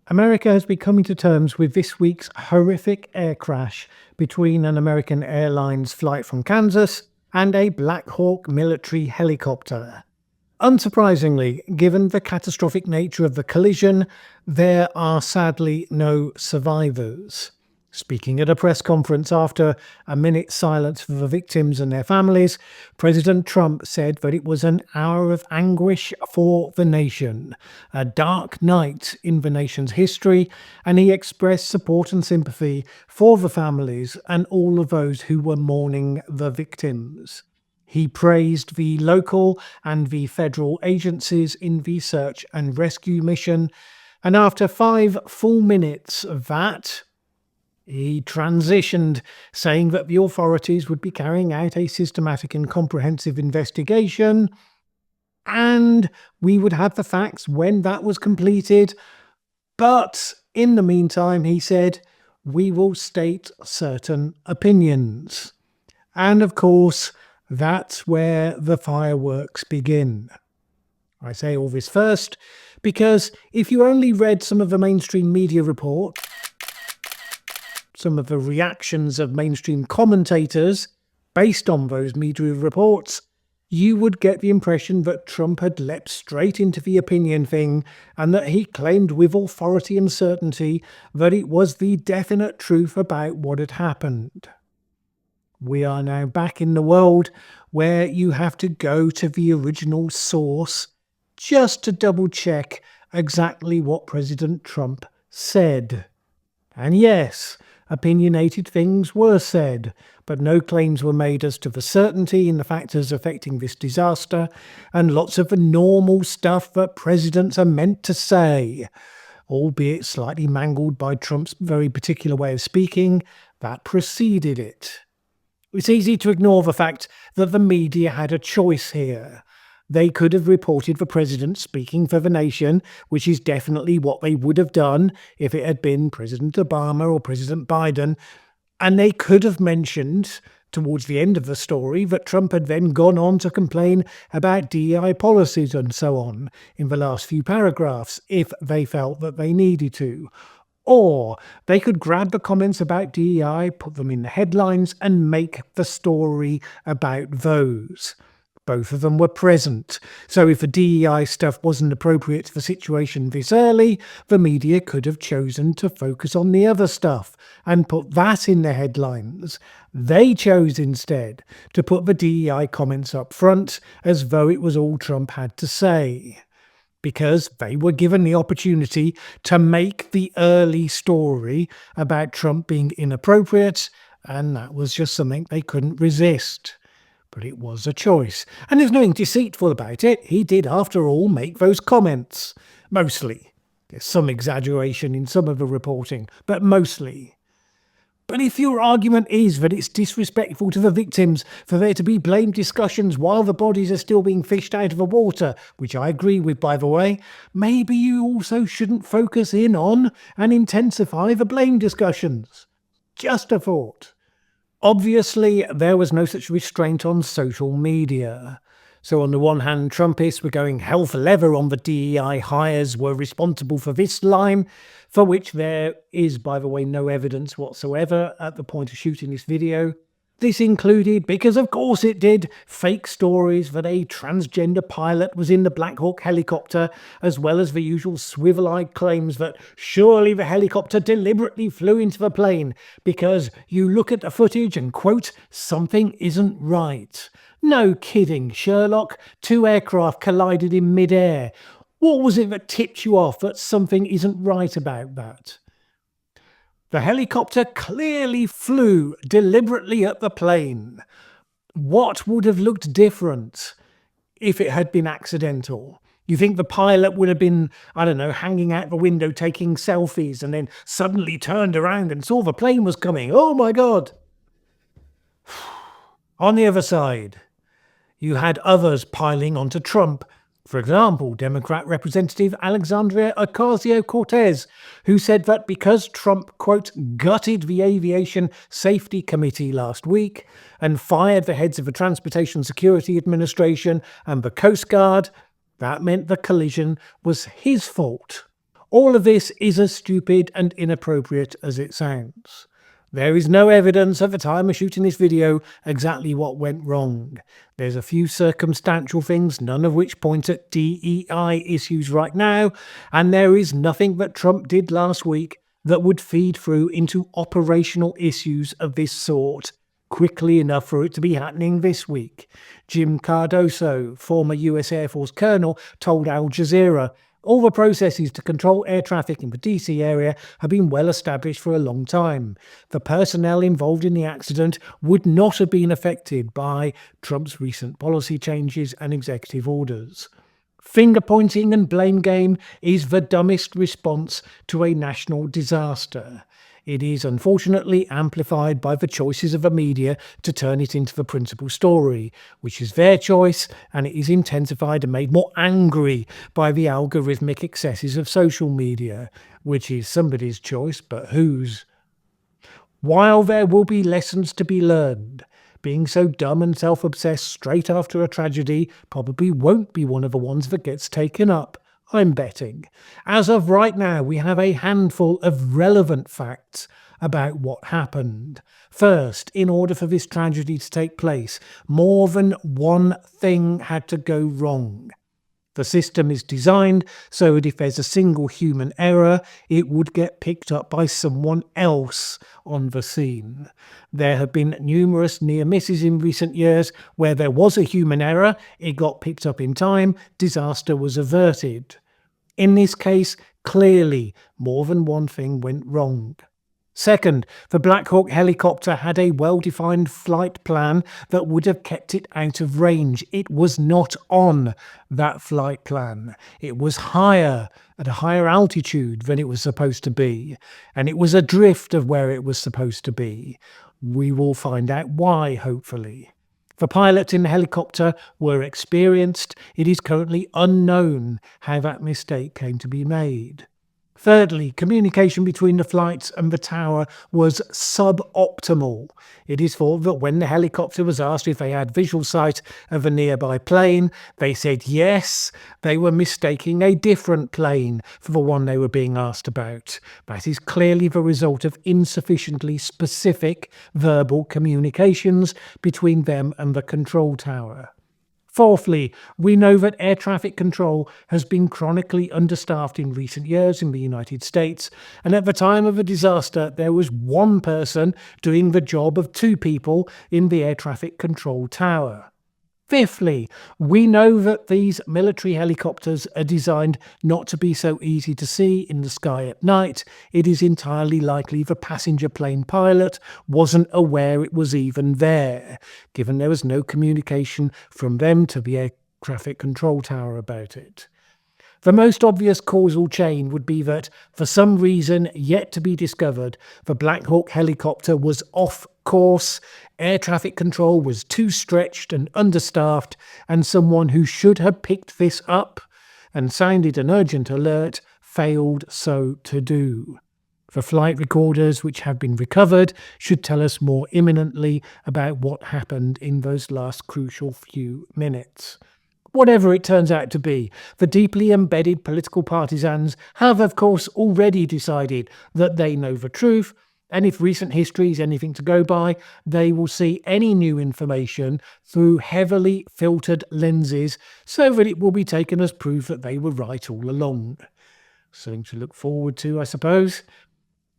America has been coming to terms with this week's horrific air crash between an American Airlines flight from Kansas and a Black Hawk military helicopter. Unsurprisingly, given the catastrophic nature of the collision, there are sadly no survivors. Speaking at a press conference after a minute's silence for the victims and their families, President Trump said that it was an hour of anguish for the nation, a dark night in the nation's history, and he expressed support and sympathy for the families and all of those who were mourning the victims. He praised the local and the federal agencies in the search and rescue mission, and after 5 full minutes of that, he transitioned, saying that the authorities would be carrying out a systematic and comprehensive investigation, and we would have the facts when that was completed. But in the meantime, he said, we will state certain opinions. And of course, that's where the fireworks begin. I say all this first because if you only read some of the mainstream media reports, some of the reactions of mainstream commentators based on those media reports, you would get the impression that Trump had leapt straight into the opinion thing and that he claimed with authority and certainty that it was the definite truth about what had happened. We are now back in the world where you have to go to the original source just to double check exactly what President Trump said. And yes, opinionated things were said, but no claims were made as to the certainty in the factors affecting this disaster, and lots of the normal stuff that presidents are meant to say, albeit slightly mangled by Trump's very particular way of speaking that preceded it. It's easy to ignore the fact that the media had a choice here. They could have reported the president speaking for the nation, which is definitely what they would have done if it had been President Obama or President Biden, and they could have mentioned towards the end of the story that Trump had then gone on to complain about DEI policies and so on in the last few paragraphs if they felt that they needed to. Or they could grab the comments about DEI, put them in the headlines, and make the story about those. Both of them were present, so if the DEI stuff wasn't appropriate to the situation this early, the media could have chosen to focus on the other stuff and put that in the headlines. They chose instead to put the DEI comments up front as though it was all Trump had to say, because they were given the opportunity to make the early story about Trump being inappropriate, and that was just something they couldn't resist. But it was a choice, and there's nothing deceitful about it. He did, after all, make those comments. Mostly. There's some exaggeration in some of the reporting, but mostly. But if your argument is that it's disrespectful to the victims for there to be blame discussions while the bodies are still being fished out of the water, which I agree with, by the way, maybe you also shouldn't focus in on and intensify the blame discussions. Just a thought. Obviously, there was no such restraint on social media. So on the one hand, Trumpists were going hell for leather on the DEI hires were responsible for this line, for which there is, by the way, no evidence whatsoever at the point of shooting this video. This included, because of course it did, fake stories that a transgender pilot was in the Black Hawk helicopter, as well as the usual swivel-eyed claims that surely the helicopter deliberately flew into the plane because you look at the footage and, quote, something isn't right. No kidding, Sherlock. 2 aircraft collided in mid-air. What was it that tipped you off that something isn't right about that? The helicopter clearly flew deliberately at the plane. What would have looked different if it had been accidental? You think the pilot would have been, I don't know, hanging out the window taking selfies and then suddenly turned around and saw the plane was coming. Oh my God. On the other side, you had others piling onto Trump. For example, Democrat Representative Alexandria Ocasio-Cortez, who said that because Trump, quote, gutted the Aviation Safety Committee last week and fired the heads of the Transportation Security Administration and the Coast Guard, that meant the collision was his fault. All of this is as stupid and inappropriate as it sounds. There is no evidence at the time of shooting this video exactly what went wrong. There's a few circumstantial things, none of which point at DEI issues right now, and there is nothing that Trump did last week that would feed through into operational issues of this sort quickly enough for it to be happening this week. Jim Cardoso, former US Air Force colonel, told Al Jazeera, "All the processes to control air traffic in the DC area have been well established for a long time. The personnel involved in the accident would not have been affected by Trump's recent policy changes and executive orders." Finger pointing and blame game is the dumbest response to a national disaster. It is unfortunately amplified by the choices of the media to turn it into the principal story, which is their choice, and it is intensified and made more angry by the algorithmic excesses of social media, which is somebody's choice, but whose? While there will be lessons to be learned, being so dumb and self-obsessed straight after a tragedy probably won't be one of the ones that gets taken up, I'm betting. As of right now, we have a handful of relevant facts about what happened. First, in order for this tragedy to take place, more than one thing had to go wrong. The system is designed so that if there's a single human error, it would get picked up by someone else on the scene. There have been numerous near misses in recent years where there was a human error, it got picked up in time, disaster was averted. In this case, clearly, more than one thing went wrong. Second, the Black Hawk helicopter had a well-defined flight plan that would have kept it out of range. It was not on that flight plan. It was higher, at a higher altitude than it was supposed to be, and it was adrift of where it was supposed to be. We will find out why, hopefully. The pilots in the helicopter were experienced. It is currently unknown how that mistake came to be made. Thirdly, communication between the flights and the tower was suboptimal. It is thought that when the helicopter was asked if they had visual sight of a nearby plane, they said yes, they were mistaking a different plane for the one they were being asked about. That is clearly the result of insufficiently specific verbal communications between them and the control tower. Fourthly, we know that air traffic control has been chronically understaffed in recent years in the United States, and at the time of the disaster there was one person doing the job of two people in the air traffic control tower. Fifthly, we know that these military helicopters are designed not to be so easy to see in the sky at night. It is entirely likely the passenger plane pilot wasn't aware it was even there, given there was no communication from them to the air traffic control tower about it. The most obvious causal chain would be that, for some reason yet to be discovered, the Black Hawk helicopter was off course, air traffic control was too stretched and understaffed, and someone who should have picked this up and sounded an urgent alert failed so to do. The flight recorders which have been recovered should tell us more imminently about what happened in those last crucial few minutes. Whatever it turns out to be, the deeply embedded political partisans have of course already decided that they know the truth, and if recent history is anything to go by, they will see any new information through heavily filtered lenses so that it will be taken as proof that they were right all along. Something to look forward to, I suppose.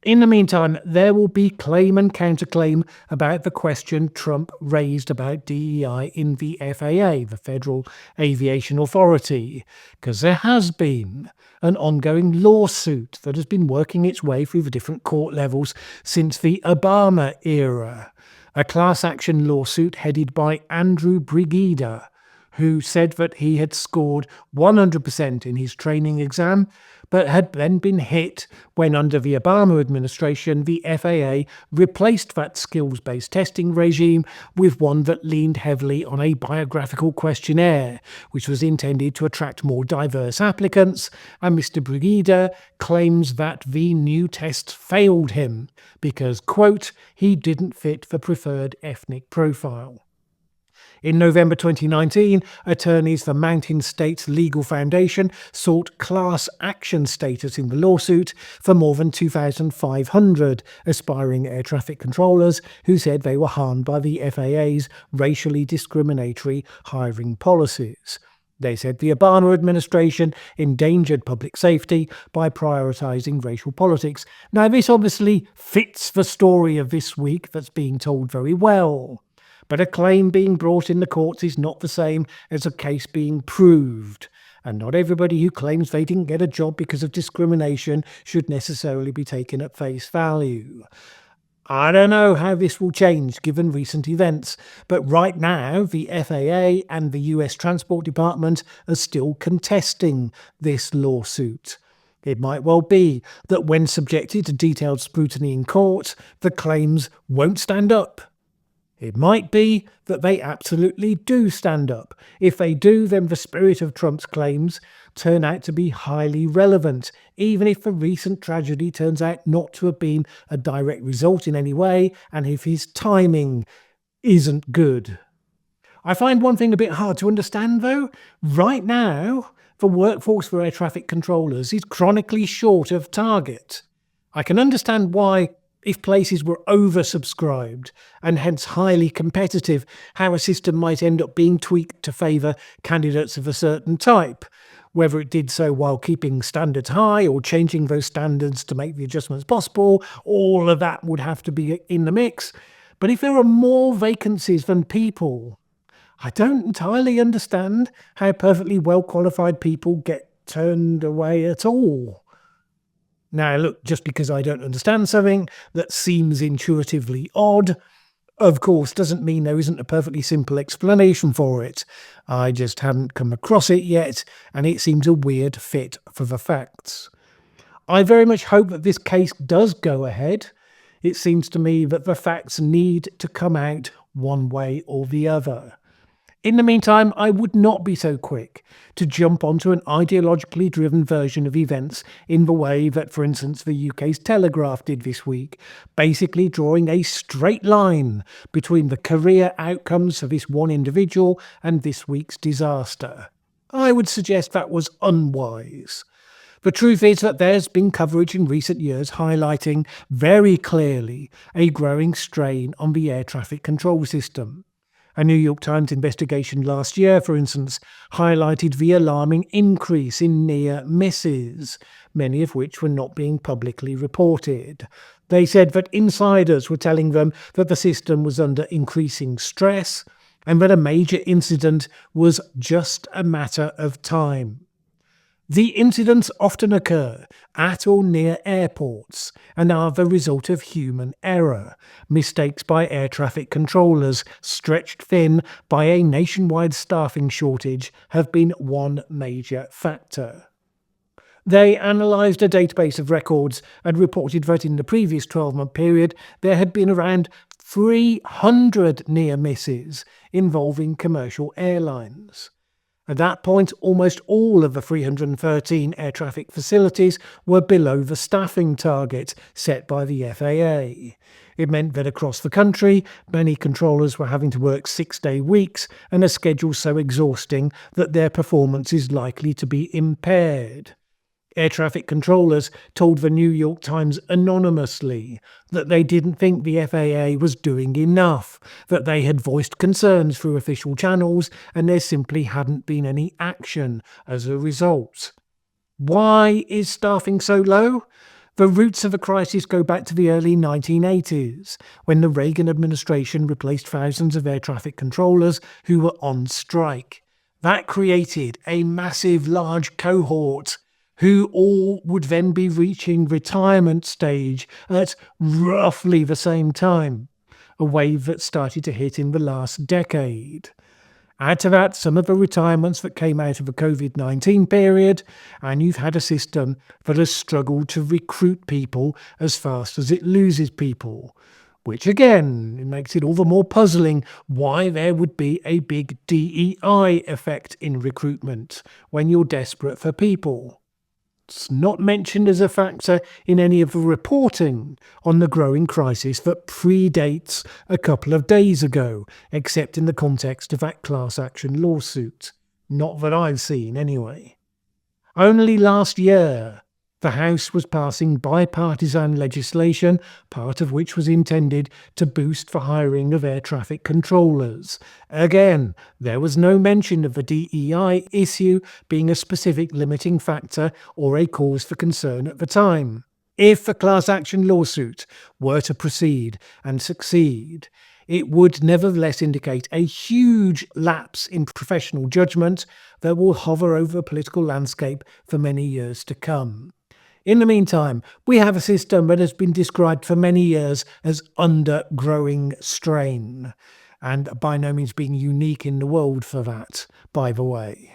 In the meantime, there will be claim and counterclaim about the question Trump raised about DEI in the FAA, the Federal Aviation Authority, because there has been an ongoing lawsuit that has been working its way through the different court levels since the Obama era. A class action lawsuit headed by Andrew Brigida, who said that he had scored 100% in his training exam, but had then been hit when, under the Obama administration, the FAA replaced that skills-based testing regime with one that leaned heavily on a biographical questionnaire, which was intended to attract more diverse applicants, and Mr. Brigida claims that the new test failed him because, quote, he didn't fit the preferred ethnic profile. In November 2019, attorneys for Mountain States Legal Foundation sought class action status in the lawsuit for more than 2,500 aspiring air traffic controllers who said they were harmed by the FAA's racially discriminatory hiring policies. They said the Obama administration endangered public safety by prioritising racial politics. Now, this obviously fits the story of this week that's being told very well. But a claim being brought in the courts is not the same as a case being proved. And not everybody who claims they didn't get a job because of discrimination should necessarily be taken at face value. I don't know how this will change given recent events, but right now the FAA and the US Transport Department are still contesting this lawsuit. It might well be that when subjected to detailed scrutiny in court, the claims won't stand up. It might be that they absolutely do stand up. If they do, then the spirit of Trump's claims turn out to be highly relevant, even if the recent tragedy turns out not to have been a direct result in any way, and if his timing isn't good. I find one thing a bit hard to understand though. Right now, the workforce for air traffic controllers is chronically short of target. I can understand why, if places were oversubscribed and hence highly competitive, how a system might end up being tweaked to favour candidates of a certain type. Whether it did so while keeping standards high or changing those standards to make the adjustments possible, all of that would have to be in the mix. But if there are more vacancies than people, I don't entirely understand how perfectly well qualified people get turned away at all. Now, look, just because I don't understand something that seems intuitively odd, of course, doesn't mean there isn't a perfectly simple explanation for it. I just haven't come across it yet, and it seems a weird fit for the facts. I very much hope that this case does go ahead. It seems to me that the facts need to come out one way or the other. In the meantime, I would not be so quick to jump onto an ideologically driven version of events in the way that, for instance, the UK's Telegraph did this week, basically drawing a straight line between the career outcomes of this one individual and this week's disaster. I would suggest that was unwise. The truth is that there's been coverage in recent years highlighting very clearly a growing strain on the air traffic control system. A New York Times investigation last year, for instance, highlighted the alarming increase in near misses, many of which were not being publicly reported. They said that insiders were telling them that the system was under increasing stress and that a major incident was just a matter of time. The incidents often occur at or near airports and are the result of human error. Mistakes by air traffic controllers, stretched thin by a nationwide staffing shortage, have been one major factor. They analysed a database of records and reported that in the previous 12-month period there had been around 300 near misses involving commercial airlines. At that point, almost all of the 313 air traffic facilities were below the staffing target set by the FAA. It meant that across the country, many controllers were having to work 6-day weeks and a schedule so exhausting that their performance is likely to be impaired. Air traffic controllers told the New York Times anonymously that they didn't think the FAA was doing enough, that they had voiced concerns through official channels and there simply hadn't been any action as a result. Why is staffing so low? The roots of the crisis go back to the early 1980s, when the Reagan administration replaced thousands of air traffic controllers who were on strike. That created a massive large cohort who all would then be reaching retirement stage at roughly the same time, a wave that started to hit in the last decade. Add to that some of the retirements that came out of the COVID-19 period, and you've had a system that has struggled to recruit people as fast as it loses people, which again makes it all the more puzzling why there would be a big DEI effect in recruitment when you're desperate for people. It's not mentioned as a factor in any of the reporting on the growing crisis that predates a couple of days ago, except in the context of that class action lawsuit. Not that I've seen, anyway. Only last year, the House was passing bipartisan legislation, part of which was intended to boost the hiring of air traffic controllers. Again, there was no mention of the DEI issue being a specific limiting factor or a cause for concern at the time. If the class action lawsuit were to proceed and succeed, it would nevertheless indicate a huge lapse in professional judgment that will hover over the political landscape for many years to come. In the meantime, we have a system that has been described for many years as under growing strain, and by no means being unique in the world for that, by the way.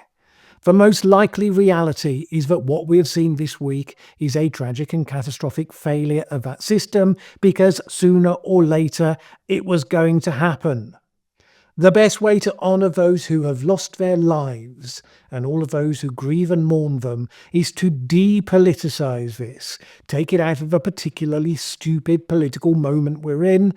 The most likely reality is that what we have seen this week is a tragic and catastrophic failure of that system, because sooner or later it was going to happen. The best way to honour those who have lost their lives, and all of those who grieve and mourn them, is to depoliticise this, take it out of a particularly stupid political moment we're in,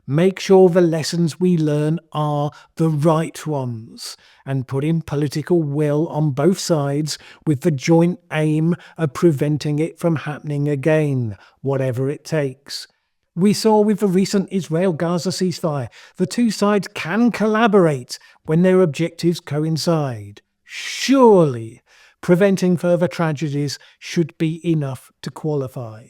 make sure the lessons we learn are the right ones, and put in political will on both sides with the joint aim of preventing it from happening again, whatever it takes. We saw with the recent Israel-Gaza ceasefire, the two sides can collaborate when their objectives coincide. Surely, preventing further tragedies should be enough to qualify.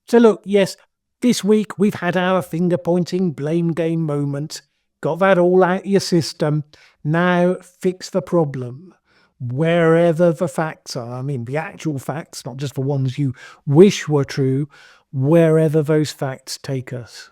So look, yes, this week we've had our finger-pointing blame game moment. Got that all out of your system. Now fix the problem. Wherever the facts are, I mean the actual facts, not just the ones you wish were true, wherever those facts take us.